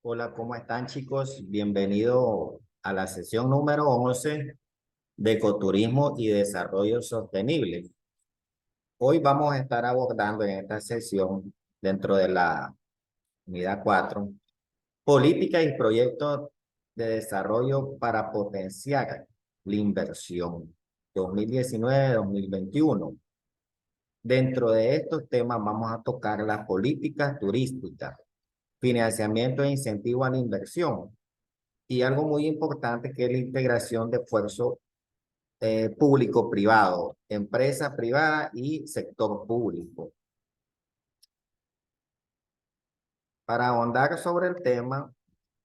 Hola, ¿cómo están, chicos? Bienvenido a la sesión número 11 de Ecoturismo y Desarrollo Sostenible. Hoy vamos a estar abordando en esta sesión, dentro de la unidad 4, políticas y proyectos de desarrollo para potenciar la inversión 2019-2021. Dentro de estos temas vamos a tocar las políticas turísticas, financiamiento e incentivo a la inversión. Y algo muy importante que es la integración de esfuerzo público-privado, empresa privada y sector público. Para ahondar sobre el tema,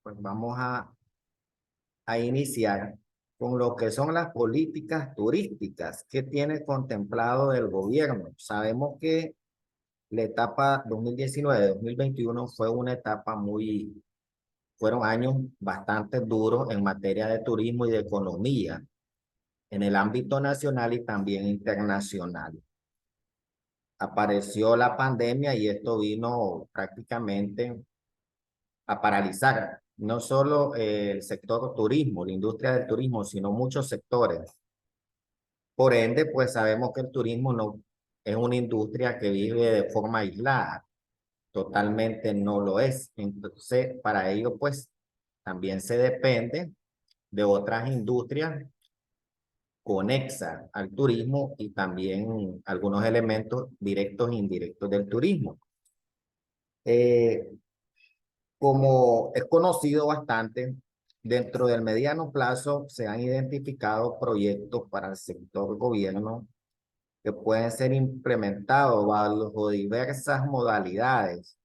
pues vamos a iniciar con lo que son las políticas turísticas que tiene contemplado el gobierno. Sabemos que la etapa 2019-2021 fue una etapa fueron años bastante duros en materia de turismo y de economía, en el ámbito nacional y también internacional. Apareció la pandemia y esto vino prácticamente a paralizar no solo el sector turismo, la industria del turismo, sino muchos sectores. Por ende, pues sabemos que el turismo no es una industria que vive de forma aislada, totalmente no lo es. Entonces, para ello, pues también se depende de otras industrias conexa al turismo y también algunos elementos directos e indirectos del turismo. Eh, Como es conocido bastante, dentro del mediano plazo se han identificado proyectos para el sector gobierno que pueden ser implementados bajo diversas modalidades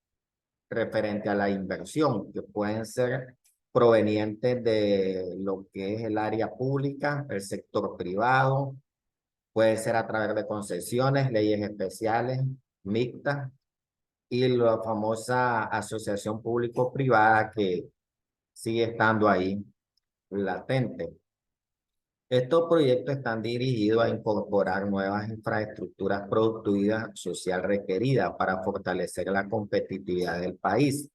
referente a la inversión, que pueden ser provenientes de lo que es el área pública, el sector privado. Puede ser a través de concesiones, leyes especiales, mixtas y la famosa asociación público-privada que sigue estando ahí latente. Estos proyectos están dirigidos a incorporar nuevas infraestructuras productivas social requeridas para fortalecer la competitividad del país.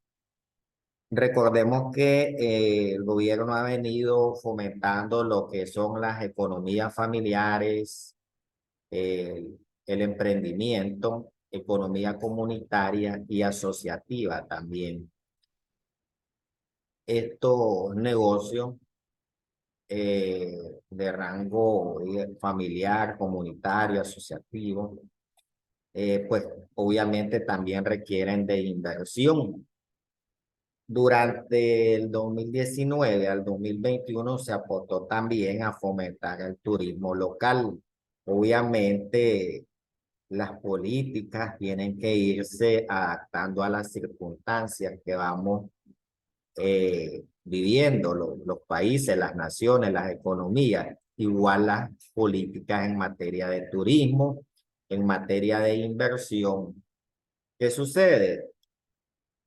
Recordemos que el gobierno ha venido fomentando lo que son las economías familiares, el emprendimiento, economía comunitaria y asociativa también. Estos negocios de rango familiar, comunitario, asociativo, pues obviamente también requieren de inversión. Durante el 2019 al 2021 se apostó también a fomentar el turismo local. Obviamente, las políticas tienen que irse adaptando a las circunstancias que vamos viviendo, los países, las naciones, las economías, igual las políticas en materia de turismo, en materia de inversión. ¿Qué sucede?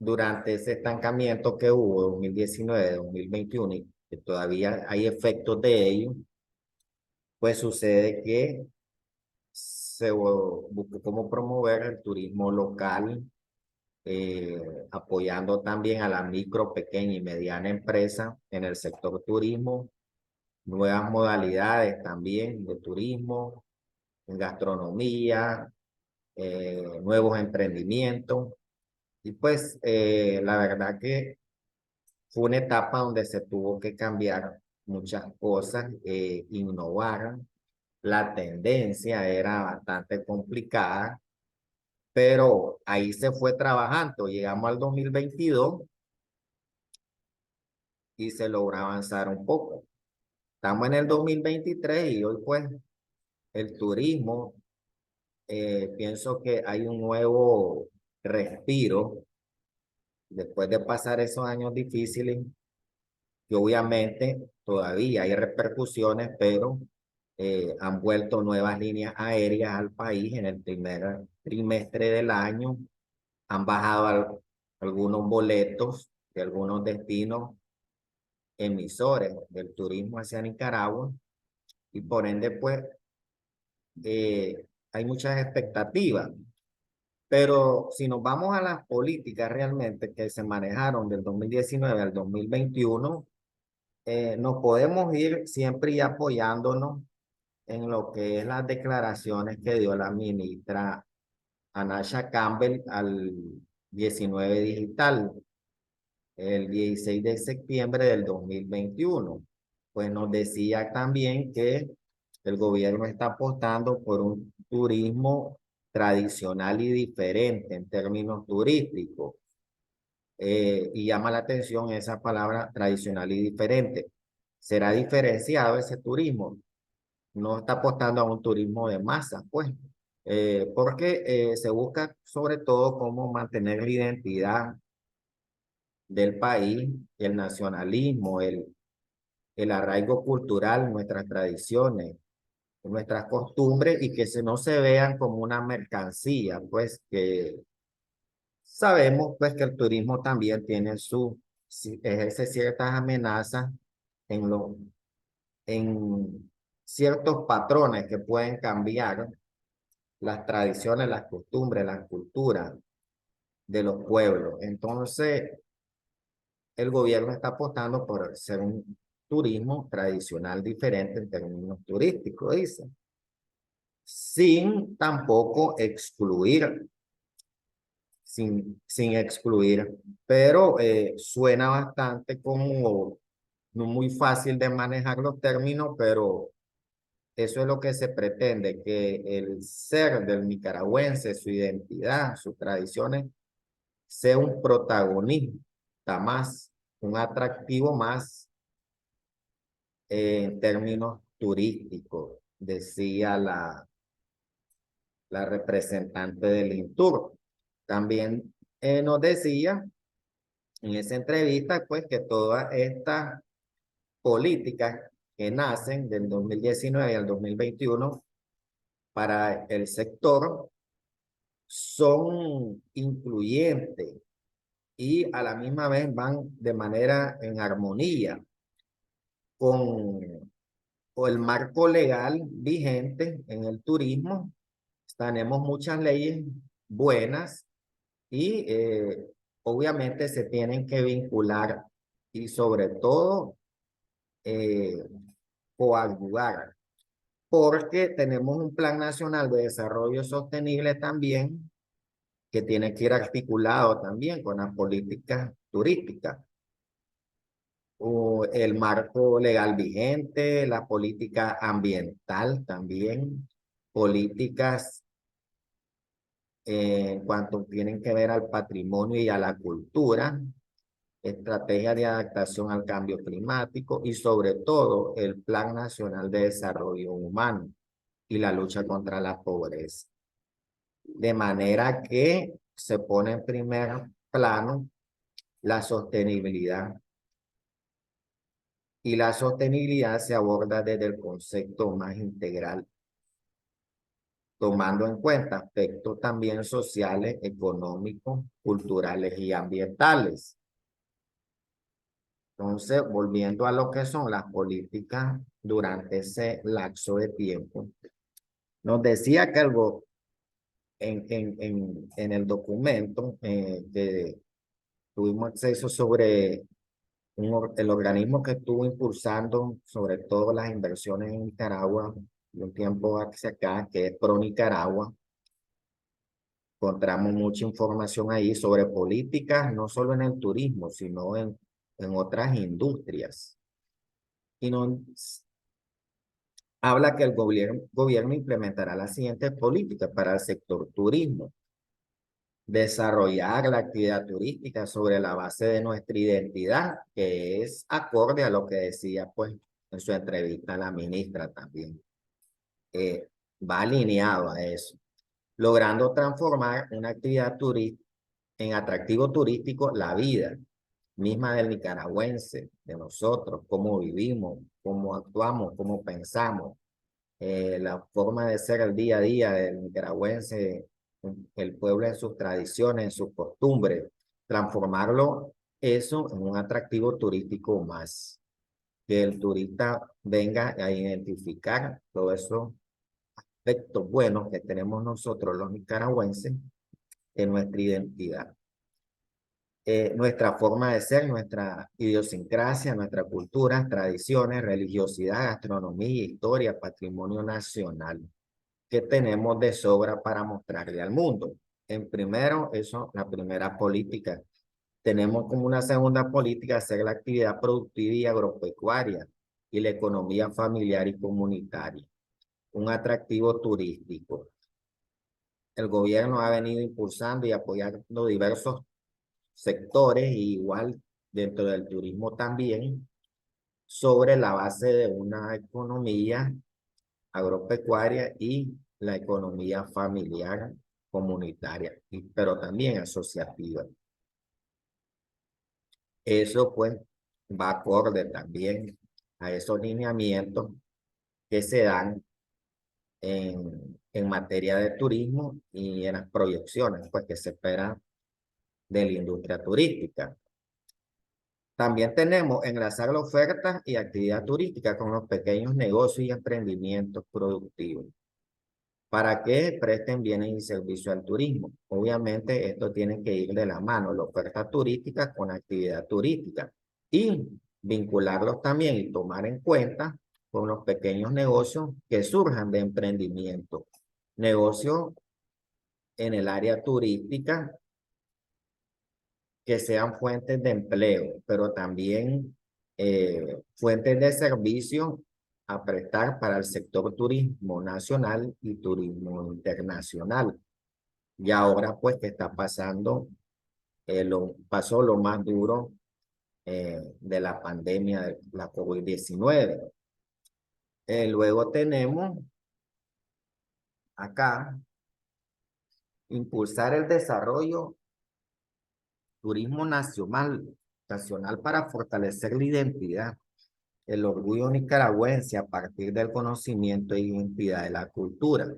Durante ese estancamiento que hubo 2019-2021 y que todavía hay efectos de ello, pues sucede que se buscó cómo promover el turismo local, apoyando también a la micro, pequeña y mediana empresa en el sector turismo, nuevas modalidades también de turismo, en gastronomía, nuevos emprendimientos. Y pues la verdad que fue una etapa donde se tuvo que cambiar muchas cosas, innovar. La tendencia era bastante complicada, pero ahí se fue trabajando. Llegamos al 2022 y se logró avanzar un poco. Estamos en el 2023 y hoy pues el turismo, pienso que hay un nuevo respiro después de pasar esos años difíciles, que obviamente todavía hay repercusiones, pero han vuelto nuevas líneas aéreas al país en el primer trimestre del año, han bajado algunos boletos de algunos destinos emisores del turismo hacia Nicaragua y por ende pues hay muchas expectativas, Pero si nos vamos a las políticas realmente que se manejaron del 2019 al 2021, nos podemos ir siempre y apoyándonos en lo que es las declaraciones que dio la ministra Anasha Campbell al 19 Digital, el 16 de septiembre del 2021. Pues nos decía también que el gobierno está apostando por un turismo tradicional y diferente en términos turísticos. Y llama la atención esa palabra tradicional y diferente. ¿Será diferenciado ese turismo? No está apostando a un turismo de masa, pues, porque se busca sobre todo cómo mantener la identidad del país, el nacionalismo, el arraigo cultural, nuestras tradiciones, nuestras costumbres y que no se vean como una mercancía, pues que sabemos pues que el turismo también tiene ejerce ciertas amenazas en, en ciertos patrones que pueden cambiar las tradiciones, las costumbres, las culturas de los pueblos. Entonces, el gobierno está apostando por ser un turismo tradicional diferente en términos turísticos, dice, sin tampoco excluir, sin excluir, pero suena bastante como no muy fácil de manejar los términos, pero eso es lo que se pretende, que el ser del nicaragüense, su identidad, sus tradiciones, sea un protagonista más, un atractivo más en términos turísticos, decía la representante del INTUR. También nos decía en esa entrevista, pues, que todas estas políticas que nacen del 2019 al 2021 para el sector son incluyentes y a la misma vez van de manera en armonía con, con el marco legal vigente en el turismo. Tenemos muchas leyes buenas y obviamente se tienen que vincular y sobre todo eh, coadyuvar, porque tenemos un Plan Nacional de Desarrollo Sostenible también que tiene que ir articulado también con las políticas turísticas, o el marco legal vigente, la política ambiental también, políticas en cuanto tienen que ver al patrimonio y a la cultura, estrategia de adaptación al cambio climático y sobre todo el Plan Nacional de Desarrollo Humano y la lucha contra la pobreza. De manera que se pone en primer plano la sostenibilidad. Y la sostenibilidad se aborda desde el concepto más integral, tomando en cuenta aspectos también sociales, económicos, culturales y ambientales. Entonces, volviendo a lo que son las políticas durante ese lapso de tiempo, nos decía que algo en el documento que tuvimos acceso sobre el organismo que estuvo impulsando sobre todo las inversiones en Nicaragua de un tiempo hacia acá, que es Pro Nicaragua. Encontramos mucha información ahí sobre políticas, no solo en el turismo, sino en otras industrias. Y nos habla que el gobierno implementará las siguientes políticas para el sector turismo. Desarrollar la actividad turística sobre la base de nuestra identidad, que es acorde a lo que decía pues en su entrevista la ministra también. Va alineado a eso, logrando transformar una actividad turística en atractivo turístico la vida misma del nicaragüense, de nosotros, cómo vivimos, cómo actuamos, cómo pensamos, la forma de ser el día a día del nicaragüense, el pueblo en sus tradiciones, en sus costumbres, transformarlo eso en un atractivo turístico más, que el turista venga a identificar todos esos aspectos buenos que tenemos nosotros los nicaragüenses en nuestra identidad. Nuestra forma de ser, nuestra idiosincrasia, nuestra cultura, tradiciones, religiosidad, gastronomía, historia, patrimonio nacional que tenemos de sobra para mostrarle al mundo. En primero, eso, la primera política. Tenemos como una segunda política hacer la actividad productiva y agropecuaria y la economía familiar y comunitaria. Un atractivo turístico. El gobierno ha venido impulsando y apoyando diversos sectores, y igual dentro del turismo también, sobre la base de una economía agropecuaria y la economía familiar comunitaria, pero también asociativa. Eso pues va acorde también a esos lineamientos que se dan en materia de turismo y en las proyecciones pues que se esperan de la industria turística. También tenemos enlazar la oferta y actividad turística con los pequeños negocios y emprendimientos productivos para que presten bienes y servicios al turismo. Obviamente esto tiene que ir de la mano, la oferta turística con actividad turística, y vincularlos también y tomar en cuenta con los pequeños negocios que surjan de emprendimiento. Negocios en el área turística que sean fuentes de empleo, pero también fuentes de servicio a prestar para el sector turismo nacional y turismo internacional. Y ahora pues que está pasando, pasó lo más duro de la pandemia de la COVID-19. Luego tenemos acá impulsar el desarrollo turismo nacional para fortalecer la identidad, el orgullo nicaragüense a partir del conocimiento e identidad de la cultura,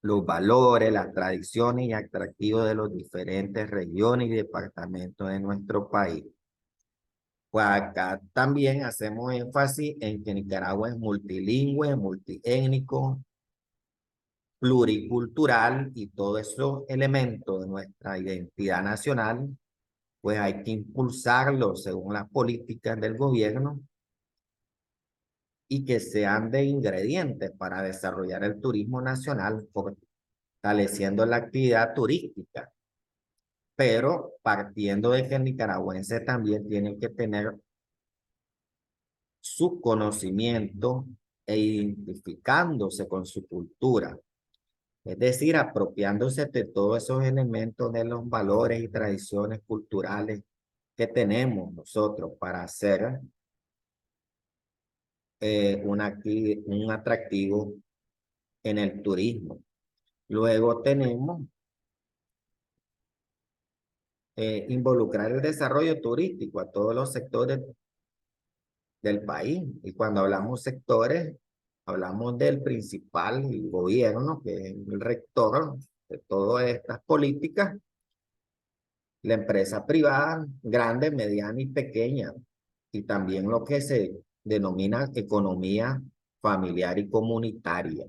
los valores, las tradiciones y atractivos de las diferentes regiones y departamentos de nuestro país. Pues acá también hacemos énfasis en que Nicaragua es multilingüe, multiétnico, pluricultural, y todos esos elementos de nuestra identidad nacional pues hay que impulsarlo según las políticas del gobierno y que sean de ingredientes para desarrollar el turismo nacional, fortaleciendo la actividad turística, pero partiendo de que el nicaragüense también tiene que tener su conocimiento e identificándose con su cultura. Es decir, apropiándose de todos esos elementos de los valores y tradiciones culturales que tenemos nosotros para hacer un atractivo en el turismo. Luego tenemos involucrar el desarrollo turístico a todos los sectores del país. Y cuando hablamos sectores, hablamos del principal, el gobierno, que es el rector de todas estas políticas, la empresa privada, grande, mediana y pequeña, y también lo que se denomina economía familiar y comunitaria.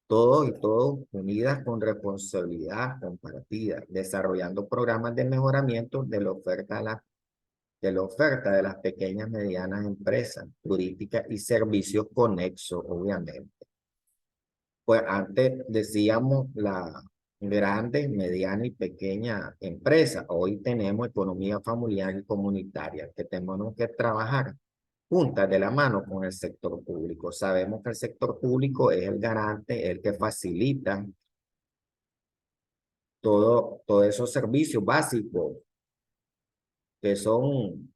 Todos y todos unidas con responsabilidad compartida, desarrollando programas de mejoramiento de la oferta de las pequeñas y medianas empresas turísticas y servicios conexos, obviamente. Pues antes decíamos la grande, mediana y pequeña empresa. Hoy tenemos economía familiar y comunitaria, que tenemos que trabajar juntas de la mano con el sector público. Sabemos que el sector público es el garante, el que facilita todos esos servicios básicos que son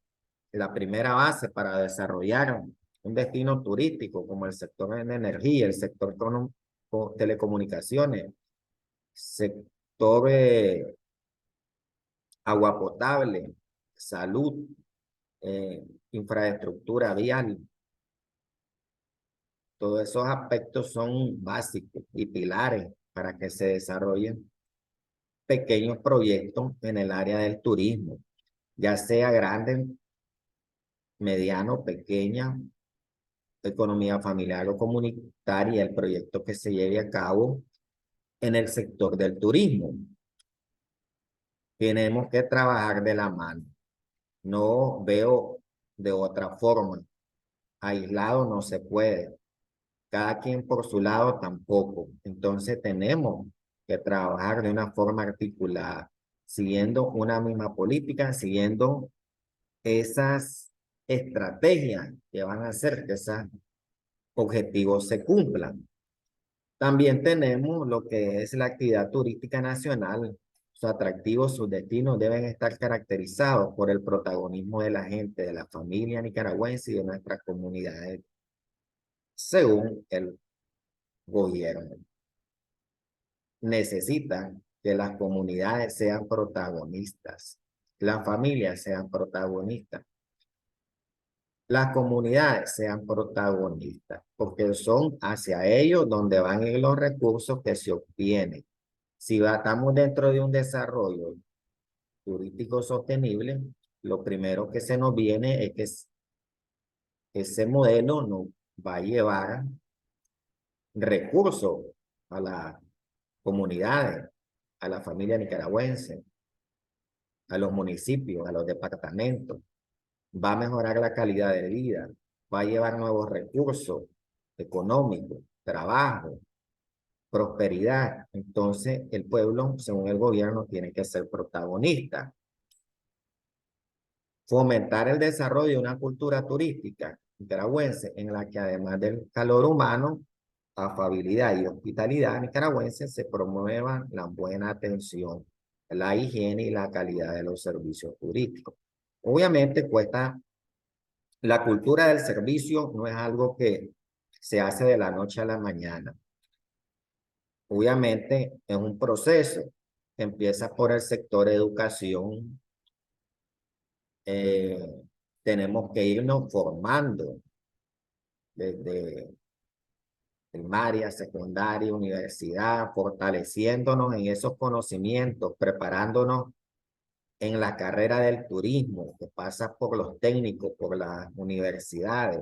la primera base para desarrollar un destino turístico, como el sector de energía, el sector telecomunicaciones, sector agua potable, salud, infraestructura vial. Todos esos aspectos son básicos y pilares para que se desarrollen pequeños proyectos en el área del turismo, ya sea grande, mediano, pequeña, economía familiar o comunitaria, el proyecto que se lleve a cabo en el sector del turismo. Tenemos que trabajar de la mano. No veo de otra forma. Aislado no se puede. Cada quien por su lado tampoco. Entonces tenemos que trabajar de una forma articulada, siguiendo una misma política, siguiendo esas estrategias que van a hacer que esos objetivos se cumplan. También tenemos lo que es la actividad turística nacional. Sus atractivos, sus destinos deben estar caracterizados por el protagonismo de la gente, de la familia nicaragüense y de nuestras comunidades, según el gobierno. Necesitan que las comunidades sean protagonistas, las familias sean protagonistas, las comunidades sean protagonistas, porque son hacia ellos donde van a ir los recursos que se obtienen. Si estamos dentro de un desarrollo turístico sostenible, lo primero que se nos viene es que ese modelo nos va a llevar recursos a las comunidades, a la familia nicaragüense, a los municipios, a los departamentos. Va a mejorar la calidad de vida, va a llevar nuevos recursos económicos, trabajo, prosperidad. Entonces, el pueblo, según el gobierno, tiene que ser protagonista. Fomentar el desarrollo de una cultura turística nicaragüense en la que además del calor humano, afabilidad y hospitalidad nicaragüense se promueva la buena atención, la higiene y la calidad de los servicios turísticos. Obviamente cuesta, la cultura del servicio no es algo que se hace de la noche a la mañana. Obviamente es un proceso que empieza por el sector educación. Tenemos que irnos formando desde primaria, secundaria, universidad, fortaleciéndonos en esos conocimientos, preparándonos en la carrera del turismo, que pasa por los técnicos, por las universidades.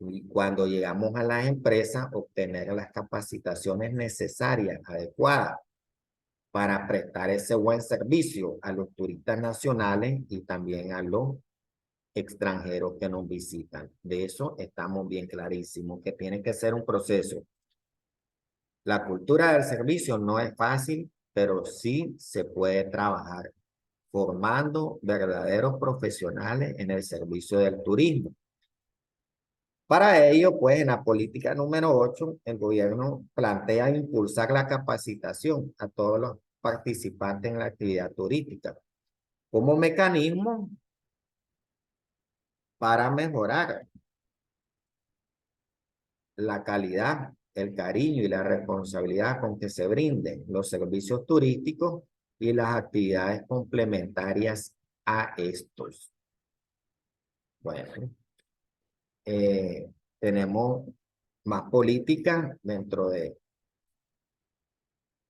Y cuando llegamos a las empresas, obtener las capacitaciones necesarias, adecuadas, para prestar ese buen servicio a los turistas nacionales y también a los extranjeros que nos visitan. De eso estamos bien clarísimos, que tiene que ser un proceso. La cultura del servicio no es fácil, pero sí se puede trabajar formando verdaderos profesionales en el servicio del turismo. Para ello, pues en la política número 8, el gobierno plantea impulsar la capacitación a todos los participantes en la actividad turística como mecanismo para mejorar la calidad, el cariño y la responsabilidad con que se brinden los servicios turísticos y las actividades complementarias a estos. Bueno, tenemos más políticas dentro de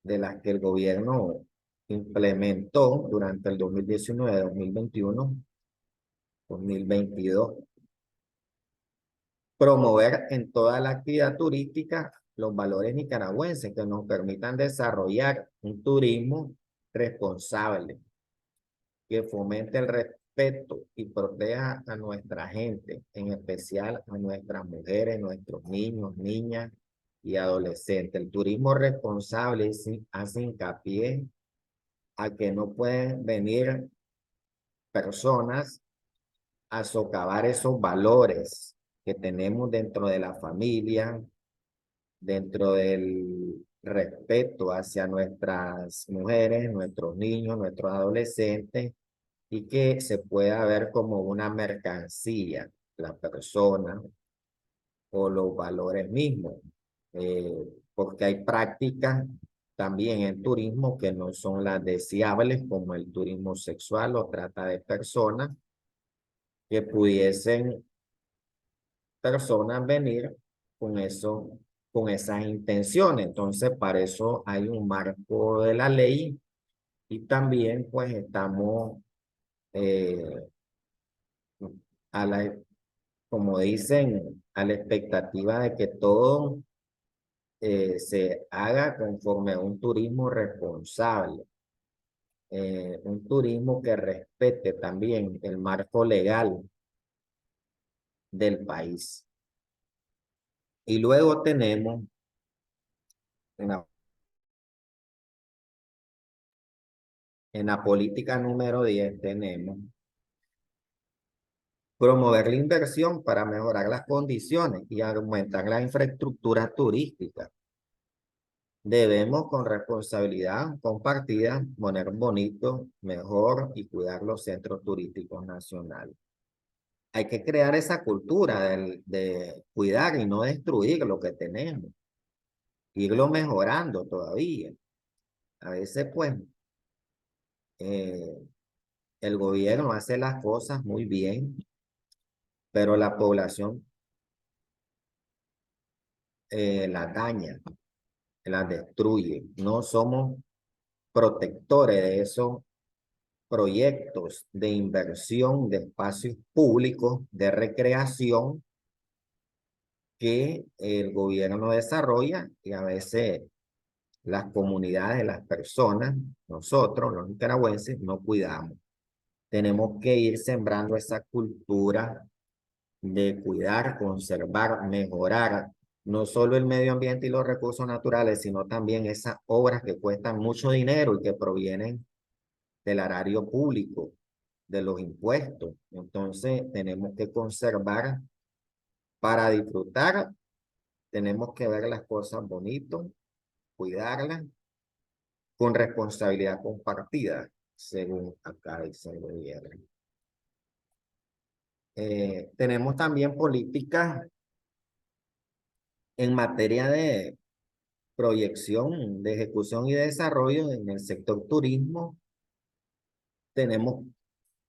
las que el gobierno implementó durante el 2019, 2021, 2022. Promover en toda la actividad turística los valores nicaragüenses que nos permitan desarrollar un turismo responsable, que fomente el respeto y proteja a nuestra gente, en especial a nuestras mujeres, nuestros niños, niñas y adolescentes. El turismo responsable hace hincapié a que no pueden venir personas a socavar esos valores que tenemos dentro de la familia, dentro del respeto hacia nuestras mujeres, nuestros niños, nuestros adolescentes, y que se pueda ver como una mercancía la persona o los valores mismos, porque hay prácticas también en turismo que no son las deseables, como el turismo sexual o trata de personas, que pudiesen personas venir con eso, con esas intenciones. Entonces, para eso hay un marco de la ley y también pues estamos eh, a la, como dicen, a la expectativa de que todo se haga conforme a un turismo responsable, un turismo que respete también el marco legal del país. Y luego tenemos en la política número 10 tenemos promover la inversión para mejorar las condiciones y aumentar la infraestructura turística. Debemos con responsabilidad compartida poner bonito, mejor y cuidar los centros turísticos nacionales. Hay que crear esa cultura de cuidar y no destruir lo que tenemos, irlo mejorando todavía. A veces, pues, eh, el gobierno hace las cosas muy bien, pero la población la daña, la destruye. No somos protectores de esos proyectos de inversión de espacios públicos de recreación que el gobierno desarrolla y a veces las comunidades, las personas, nosotros, los nicaragüenses, no cuidamos. Tenemos que ir sembrando esa cultura de cuidar, conservar, mejorar, no solo el medio ambiente y los recursos naturales, sino también esas obras que cuestan mucho dinero y que provienen del erario público, de los impuestos. Entonces, tenemos que conservar para disfrutar, tenemos que ver las cosas bonitas, cuidarlas con responsabilidad compartida, según acá dice el gobierno. Tenemos también políticas en materia de proyección, de ejecución y de desarrollo en el sector turismo. Tenemos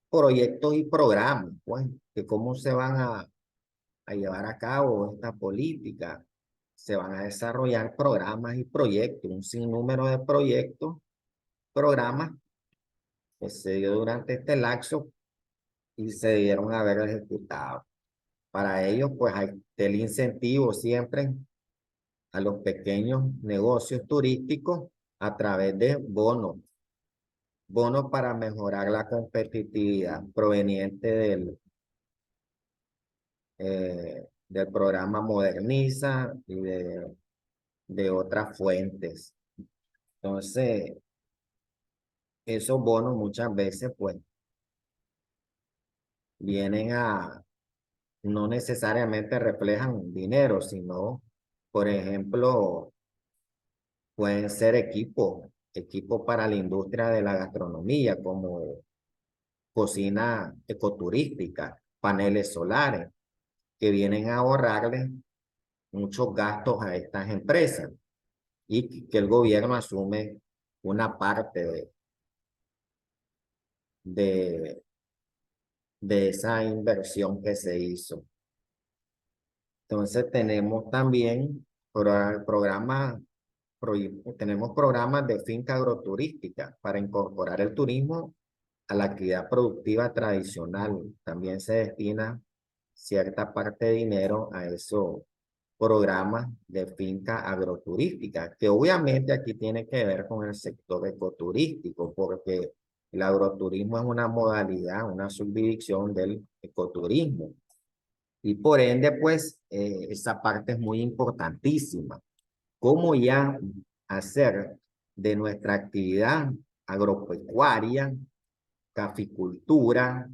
proyectos y programas, pues, de cómo se van a llevar a cabo esta política. Se van a desarrollar programas y proyectos, un sinnúmero de proyectos, programas que se dio durante este lapso y se debieron haber ejecutado. Para ello, pues hay el incentivo siempre a los pequeños negocios turísticos a través de bonos para mejorar la competitividad proveniente del programa Moderniza y de otras fuentes. Entonces, esos bonos muchas veces pues vienen no necesariamente reflejan dinero, sino, por ejemplo, pueden ser equipos para la industria de la gastronomía, como cocina ecoturística, paneles solares, que vienen a ahorrarle muchos gastos a estas empresas y que el gobierno asume una parte de, de esa inversión que se hizo. Entonces tenemos también programas, tenemos programas de finca agroturística para incorporar el turismo a la actividad productiva tradicional. También se destina cierta parte de dinero a esos programas de finca agroturística, que obviamente aquí tiene que ver con el sector ecoturístico, porque el agroturismo es una modalidad, una subdivisión del ecoturismo. Y por ende, pues, esa parte es muy importantísima. ¿Cómo ya hacer de nuestra actividad agropecuaria, caficultura,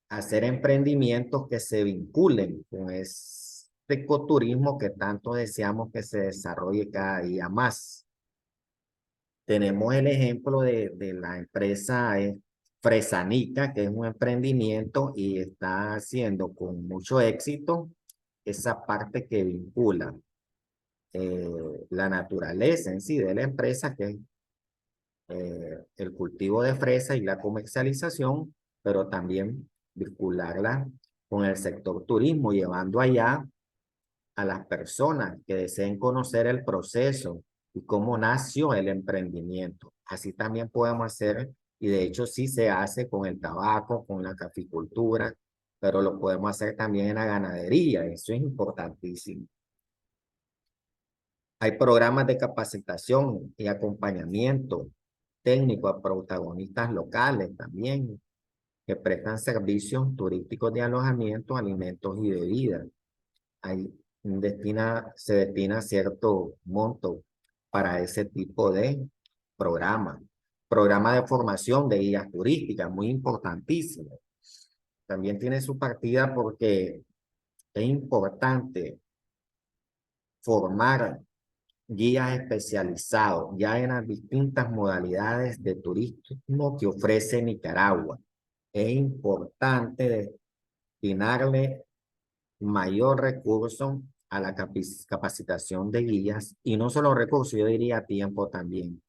hacer emprendimientos que se vinculen con este ecoturismo que tanto deseamos que se desarrolle cada día más? Tenemos el ejemplo de la empresa Fresanica, que es un emprendimiento y está haciendo con mucho éxito esa parte que vincula la naturaleza en sí de la empresa, que es el cultivo de fresa y la comercialización, pero también vincularla con el sector turismo, llevando allá a las personas que deseen conocer el proceso y cómo nació el emprendimiento. Así también podemos hacer, y de hecho sí se hace con el tabaco, con la caficultura, pero lo podemos hacer también en la ganadería, eso es importantísimo. Hay programas de capacitación y acompañamiento técnico a protagonistas locales también, que prestan servicios turísticos de alojamiento, alimentos y bebidas. Se destina cierto monto para ese tipo de programa. Programa de formación de guías turísticas, muy importantísimo. También tiene su partida porque es importante formar guías especializados ya en las distintas modalidades de turismo que ofrece Nicaragua. Es importante destinarle mayor recurso a la capacitación de guías y no solo recursos, yo diría tiempo también.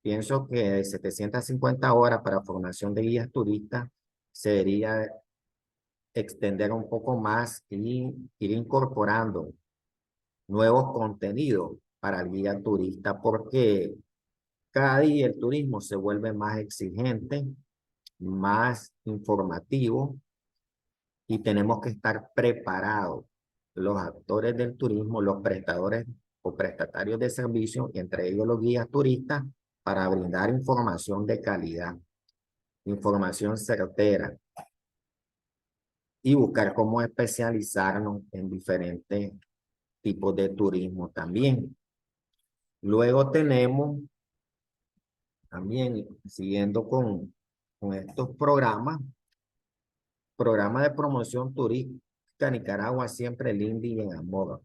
Pienso que de 750 horas para formación de guías turistas se debería extender un poco más y ir incorporando nuevos contenidos para el guía turista porque cada día el turismo se vuelve más exigente, más informativo y tenemos que estar preparados los actores del turismo, los prestadores o prestatarios de servicios, entre ellos los guías turistas, para brindar información de calidad, información certera y buscar cómo especializarnos en diferentes tipos de turismo también. Luego tenemos también, siguiendo con estos programas de promoción turística Nicaragua siempre linda y en amor.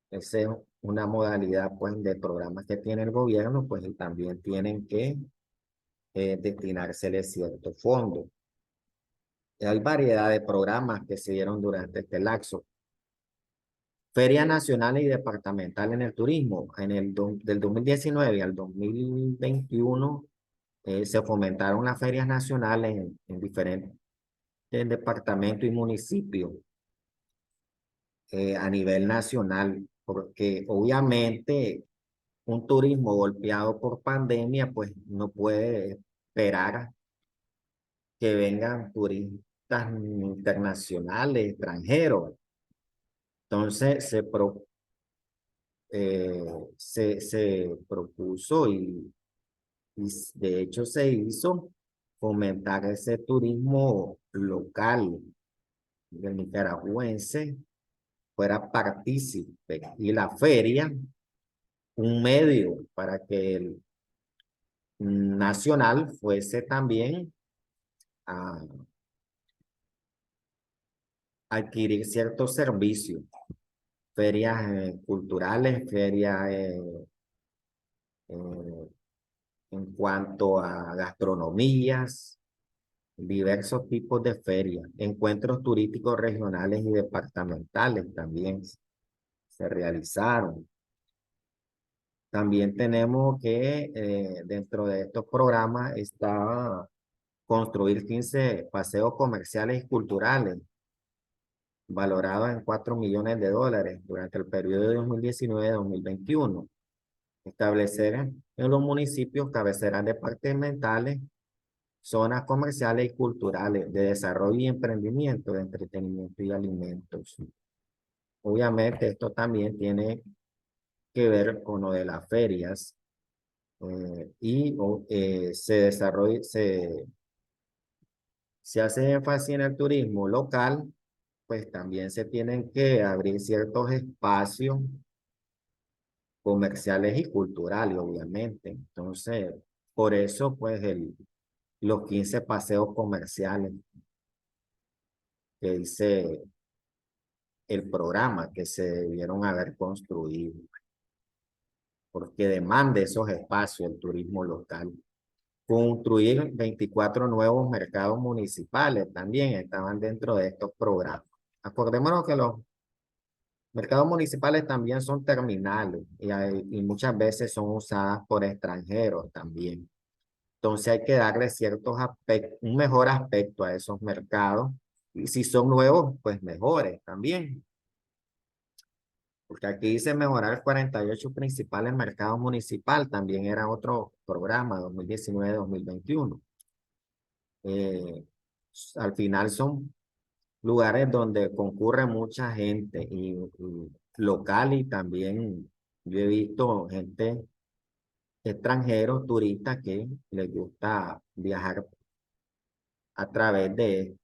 Esa es una modalidad pues de programas que tiene el gobierno, pues y también tienen que destinársele cierto fondo. Hay variedad de programas que se dieron durante este lapso. Ferias nacionales y departamentales en el turismo. Del 2019 al 2021 se fomentaron las ferias nacionales en diferentes departamentos y municipios a nivel nacional, porque obviamente un turismo golpeado por pandemia, pues no puede esperar que vengan turistas internacionales, extranjeros. Entonces eh, se propuso y de hecho se hizo fomentar ese turismo local del nicaragüense fuera partícipe y la feria un medio para que el nacional fuese también a adquirir ciertos servicios, ferias culturales, ferias eh, en cuanto a gastronomías, diversos tipos de ferias, encuentros turísticos regionales y departamentales también se realizaron. También tenemos que dentro de estos programas está construir 15 paseos comerciales y culturales valorados en $4 millones durante el periodo de 2019-2021. Establecer en los municipios cabeceras departamentales, zonas comerciales y culturales de desarrollo y emprendimiento, de entretenimiento y alimentos. Obviamente esto también tiene que ver con lo de las ferias se hace énfasis en el turismo local, pues también se tienen que abrir ciertos espacios comerciales y culturales, obviamente. Entonces, por eso, pues, los 15 paseos comerciales que dice el programa que se debieron haber construido, porque demanda esos espacios el turismo local. Construir 24 nuevos mercados municipales también estaban dentro de estos programas. Acordémonos que los mercados municipales también son terminales y muchas veces son usadas por extranjeros también. Entonces hay que darle ciertos aspectos, un mejor aspecto a esos mercados. Y si son nuevos, pues mejores también. Porque aquí dice mejorar 48 principales mercados municipales, también era otro programa, 2019-2021. Eh, Al final son lugares donde concurre mucha gente y local y también Yo he visto gente extranjeros, turistas que les gusta viajar a través de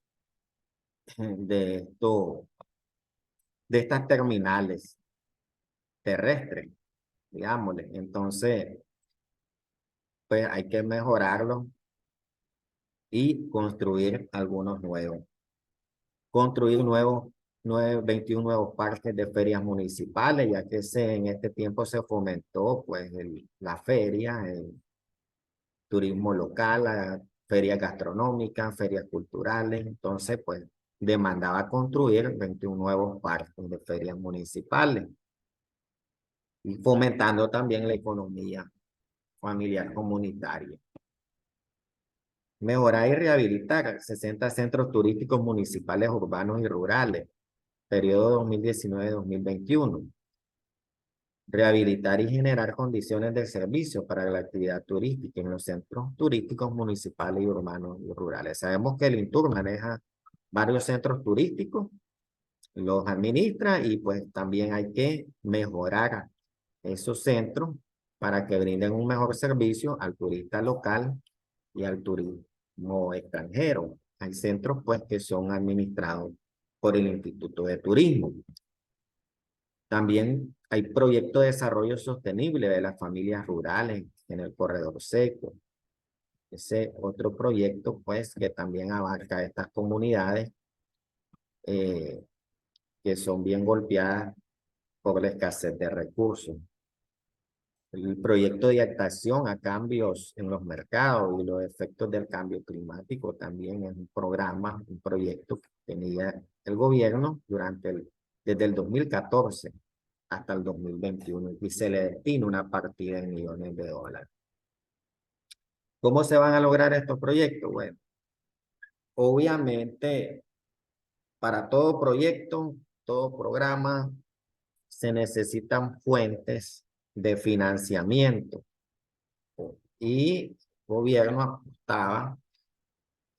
de estas terminales terrestres, digámosle. Entonces, pues hay que mejorarlo y construir algunos nuevos. Construir 21 nuevos parques de ferias municipales, ya que en este tiempo se fomentó pues la feria, el turismo local, la ferias gastronómicas, ferias culturales. Entonces, pues demandaba construir 21 nuevos parques de ferias municipales y fomentando también la economía familiar comunitaria. Mejorar y rehabilitar 60 centros turísticos municipales urbanos y rurales, periodo 2019-2021. Rehabilitar y generar condiciones de servicio para la actividad turística en los centros turísticos municipales y urbanos y rurales. Sabemos que el INTUR maneja varios centros turísticos, los administra y pues también hay que mejorar esos centros para que brinden un mejor servicio al turista local y al turismo extranjero. Hay centros pues que son administrados por el Instituto de Turismo. También hay proyectos de desarrollo sostenible de las familias rurales en el Corredor Seco. Ese otro proyecto, pues, que también abarca estas comunidades eh, que son bien golpeadas por la escasez de recursos. El proyecto de adaptación a cambios en los mercados y los efectos del cambio climático también es un programa, un proyecto que tenía el gobierno desde el 2014 hasta el 2021 y se le destina una partida en millones de dólares. ¿Cómo se van a lograr estos proyectos? Bueno, obviamente para todo proyecto, todo programa, se necesitan fuentes de financiamiento y el gobierno apostaba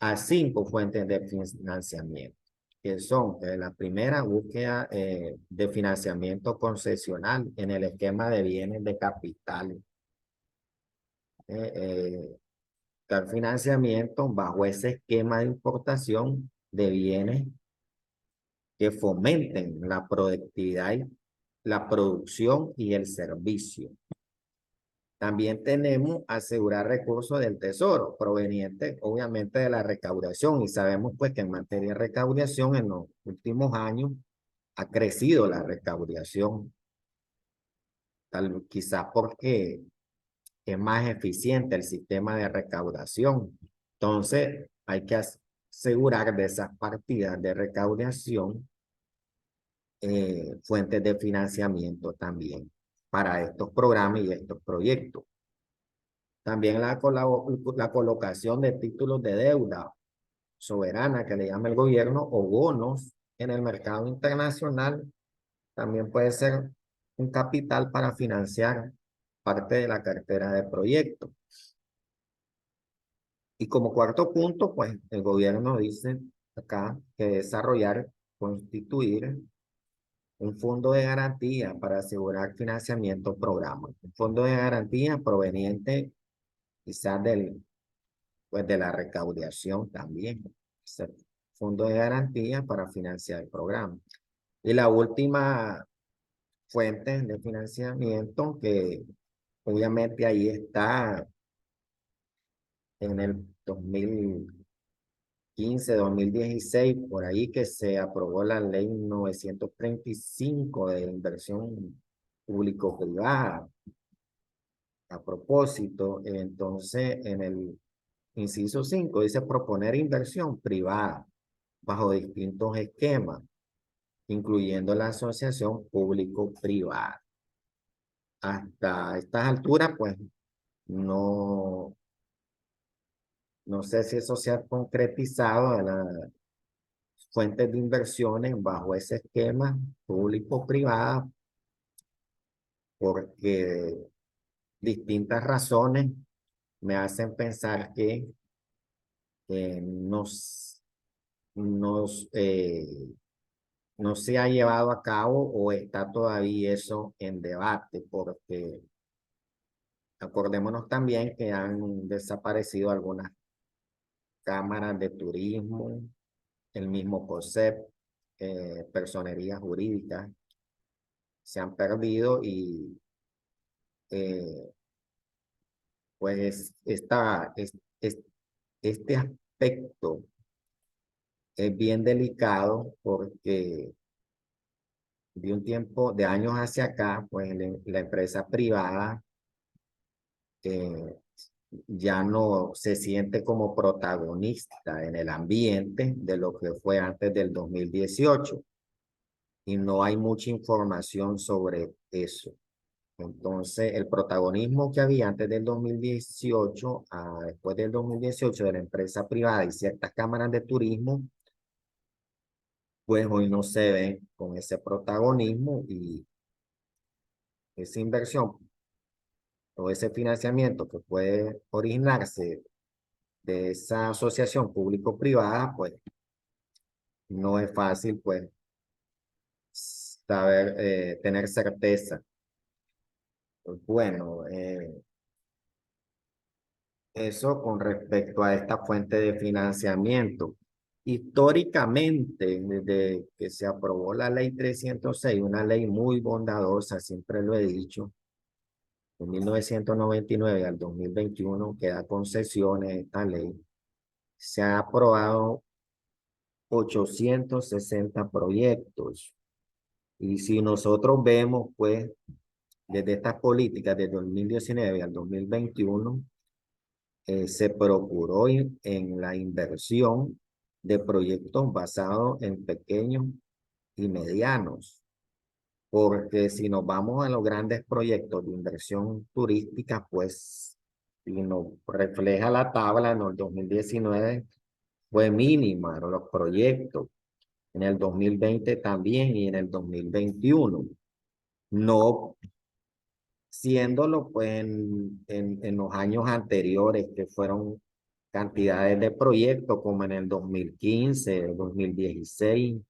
a 5 fuentes de financiamiento, que son la primera, búsqueda de financiamiento concesional en el esquema de bienes de capital. Dar financiamiento bajo ese esquema de importación de bienes que fomenten la productividad, la producción y el servicio. También tenemos asegurar recursos del tesoro provenientes obviamente de la recaudación y sabemos pues que en materia de recaudación en los últimos años ha crecido la recaudación, quizás porque es más eficiente el sistema de recaudación. Entonces hay que asegurar de esas partidas de recaudación fuentes de financiamiento también para estos programas y estos proyectos. También la colocación de títulos de deuda soberana que le llama el gobierno o bonos en el mercado internacional también puede ser un capital para financiar parte de la cartera de proyectos. Y como cuarto punto, pues el gobierno dice acá que desarrollar, constituir un fondo de garantía para asegurar financiamiento programa. Un fondo de garantía proveniente quizás pues de la recaudación también. Ese fondo de garantía para financiar el programa. Y la última fuente de financiamiento que obviamente ahí está en el 2015, 2016, por ahí que se aprobó la ley 935 de inversión público-privada. A propósito, entonces en el inciso 5 dice proponer inversión privada bajo distintos esquemas, incluyendo la asociación público-privada. Hasta estas alturas, pues no, no sé si eso se ha concretizado en las fuentes de inversiones bajo ese esquema público-privada, porque distintas razones me hacen pensar que nos no se ha llevado a cabo o está todavía eso en debate, porque acordémonos también que han desaparecido algunas cámaras de turismo, el mismo COSEP, personerías jurídicas, se han perdido y eh, pues este aspecto es bien delicado porque de un tiempo, de años hacia acá, pues la empresa privada eh, ya no se siente como protagonista en el ambiente de lo que fue antes del 2018 y no hay mucha información sobre eso. Entonces, el protagonismo que había antes del 2018 a después del 2018 de la empresa privada y ciertas cámaras de turismo, pues hoy no se ven con ese protagonismo y esa inversión o ese financiamiento que puede originarse de esa asociación público-privada, pues no es fácil, pues, saber, tener certeza. Pues, bueno, eso con respecto a esta fuente de financiamiento. Históricamente, desde que se aprobó la ley 306, una ley muy bondadosa, siempre lo he dicho, de 1999 al 2021, que da concesiones a esta ley, se ha aprobado 860 proyectos. Y si nosotros vemos, pues, desde estas políticas de 2019 al 2021, se procuró en la inversión de proyectos basados en pequeños y medianos, porque si nos vamos a los grandes proyectos de inversión turística, pues, y nos refleja la tabla en el 2019, fue mínima los proyectos, en el 2020 también y en el 2021. No siéndolo pues en los años anteriores, que fueron cantidades de proyectos como en el 2015, 2016,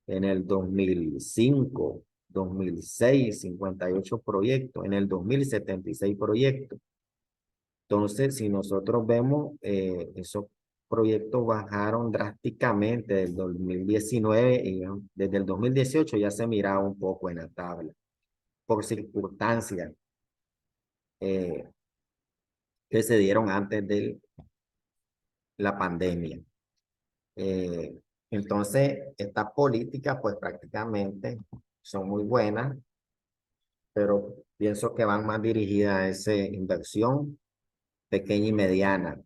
en el 2005, 2006, 58 proyectos, en el 2076 proyectos. Entonces, si nosotros vemos, esos proyectos bajaron drásticamente del 2019 y desde el 2018 ya se miraba un poco en la tabla por circunstancias eh, que se dieron antes de la pandemia. Eh, entonces, estas políticas pues prácticamente son muy buenas, pero pienso que van más dirigidas a esa inversión pequeña y mediana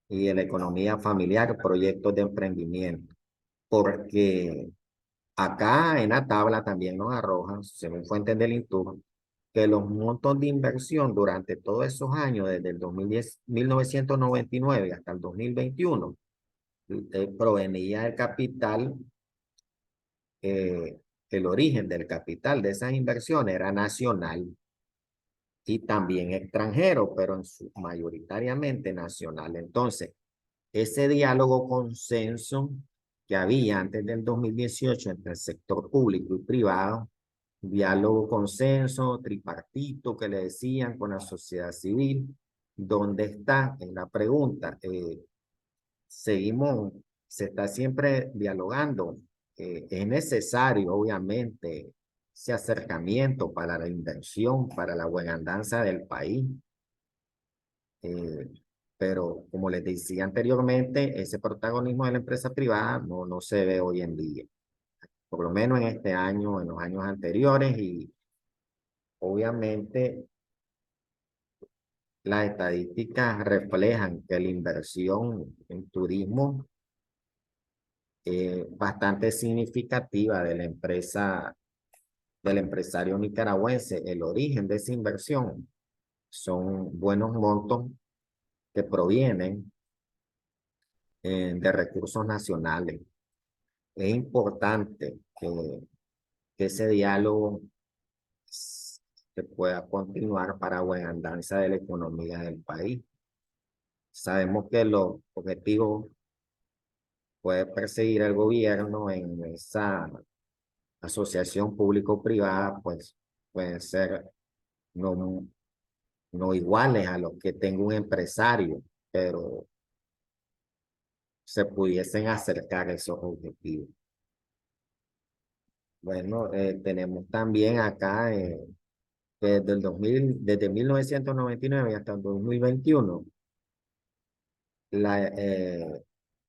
y en la economía familiar, proyectos de emprendimiento, porque acá en la tabla también nos arrojan, según fuentes del INTUR, que los montos de inversión durante todos esos años, desde el 2010, 1999 hasta el 2021, provenía del capital, el origen del capital de esas inversiones era nacional y también extranjero, pero mayoritariamente nacional. Entonces, ese diálogo consenso que había antes del 2018 entre el sector público y privado, diálogo consenso, tripartito que le decían con la sociedad civil, ¿dónde está? En la pregunta, seguimos, se está siempre dialogando. Es necesario, obviamente, ese acercamiento para la inversión, para la buena andanza del país. Eh, pero como les decía anteriormente, ese protagonismo de la empresa privada no se ve hoy en día, por lo menos en este año, en los años anteriores, y obviamente las estadísticas reflejan que la inversión en turismo bastante significativa de la empresa, del empresario nicaragüense. El origen de esa inversión son buenos montos que provienen de recursos nacionales. Es importante que ese diálogo se pueda continuar para buena andanza de la economía del país. Sabemos que los objetivos puede perseguir el gobierno en esa asociación público-privada, pues pueden ser no, no iguales a los que tenga un empresario, pero se pudiesen acercar a esos objetivos. Bueno, tenemos también acá, desde 1999 hasta el 2021, la,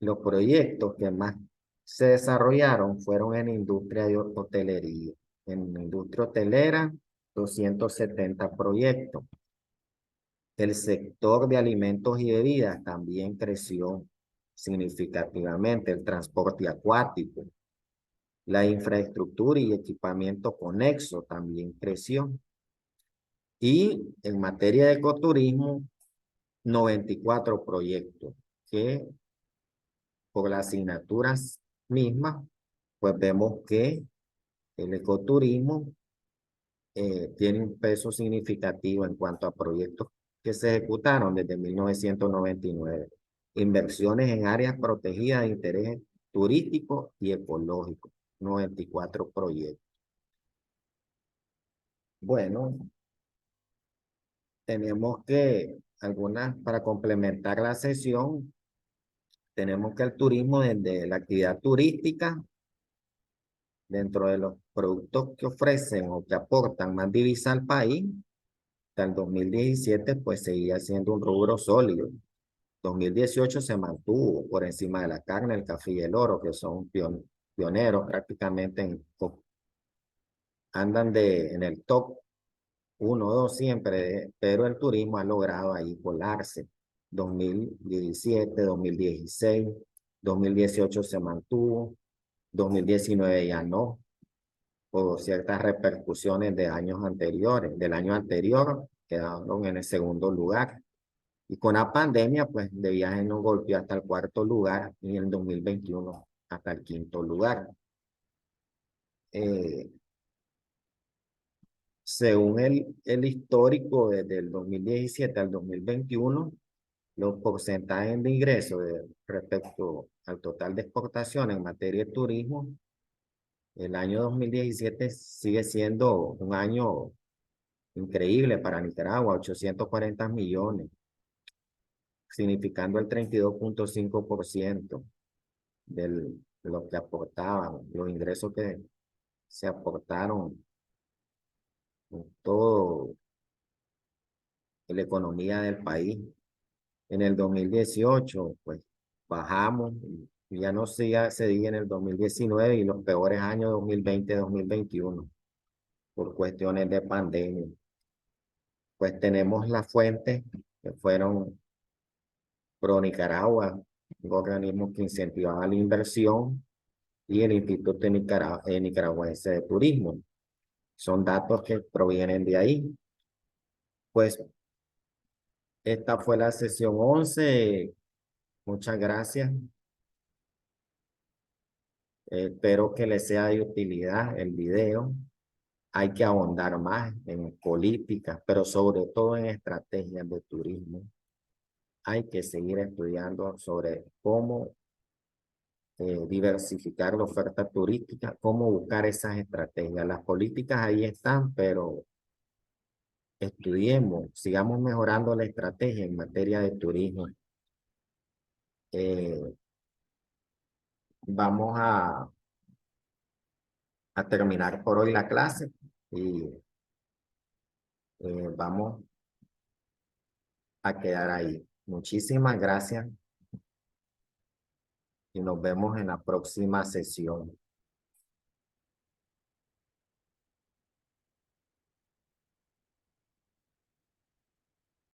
los proyectos que más se desarrollaron fueron en industria de hotelería. En industria hotelera, 270 proyectos. El sector de alimentos y bebidas también creció significativamente. El transporte acuático, la infraestructura y equipamiento conexo también creció. Y en materia de ecoturismo, 94 proyectos que por las asignaturas mismas, pues vemos que el ecoturismo tiene un peso significativo en cuanto a proyectos que se ejecutaron desde 1999. Inversiones en áreas protegidas de interés turístico y ecológico, 94 proyectos. Bueno, tenemos que, para complementar la sesión, tenemos que el turismo desde la actividad turística, dentro de los productos que ofrecen o que aportan más divisa al país, hasta el 2017 pues seguía siendo un rubro sólido. 2018 se mantuvo por encima de la carne, el café y el oro, que son pioneros prácticamente andan en el top 1 o 2 siempre, pero el turismo ha logrado ahí colarse. 2017, 2016, 2018 se mantuvo, 2019 ya no, por ciertas repercusiones de años anteriores. Del año anterior quedaron en el segundo lugar. Y con la pandemia, pues de viaje nos golpeó hasta el cuarto lugar y en el 2021 hasta el quinto lugar. Eh, Según el histórico desde el 2017 al 2021, los porcentajes de ingresos respecto al total de exportaciones en materia de turismo, el año 2017 sigue siendo un año increíble para Nicaragua, 840 millones, significando el 32,5% de lo que aportaban, los ingresos que se aportaron en toda la economía del país. En el 2018, pues bajamos, y ya no se dio en el 2019 y los peores años 2020-2021 por cuestiones de pandemia. Pues tenemos las fuentes que fueron Pro Nicaragua, un organismo que incentivaba la inversión, y el Instituto Nicaragüense de Turismo. Son datos que provienen de ahí. Pues esta fue la sesión 11. Muchas gracias. Espero que les sea de utilidad el video. Hay que ahondar más en políticas, pero sobre todo en estrategias de turismo. Hay que seguir estudiando sobre cómo diversificar la oferta turística, cómo buscar esas estrategias. Las políticas ahí están, pero estudiemos, sigamos mejorando la estrategia en materia de turismo. Eh, Vamos a terminar por hoy la clase y vamos a quedar ahí. Muchísimas gracias y nos vemos en la próxima sesión.